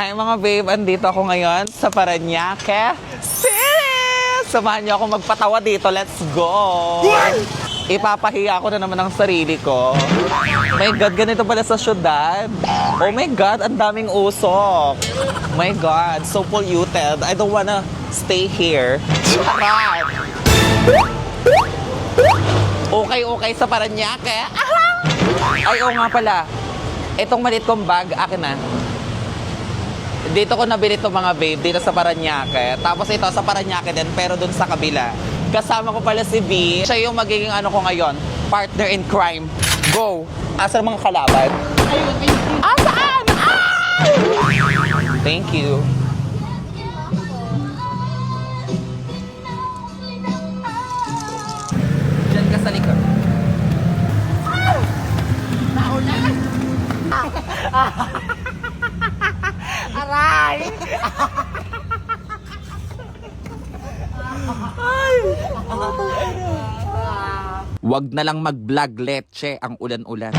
Hi mga babe, andito ako ngayon sa Parañaque City! Samahan niyo ako magpatawa dito, let's go! Ipapahiya ko na naman ang sarili ko. My God, ganito pala sa syudad. Oh my God, ang daming usok. My God, so polluted. I don't wanna stay here. Charot! Okay sa Parañaque. Aha! Ay, oo nga pala. Itong maliit kong bag, akin na. Dito ko nabili itong mga babe, dito sa Parañaque. Tapos ito sa Parañaque din, pero dun sa kabila. Kasama ko pala si V. Siya yung magiging ano ko ngayon, partner in crime. Go! Asa mga kalaban? Asaan? Ah! Thank you. Diyan ka sa likod. Naulan! Aray! Wag na lang mag-vlog leche ang ulan-ulan.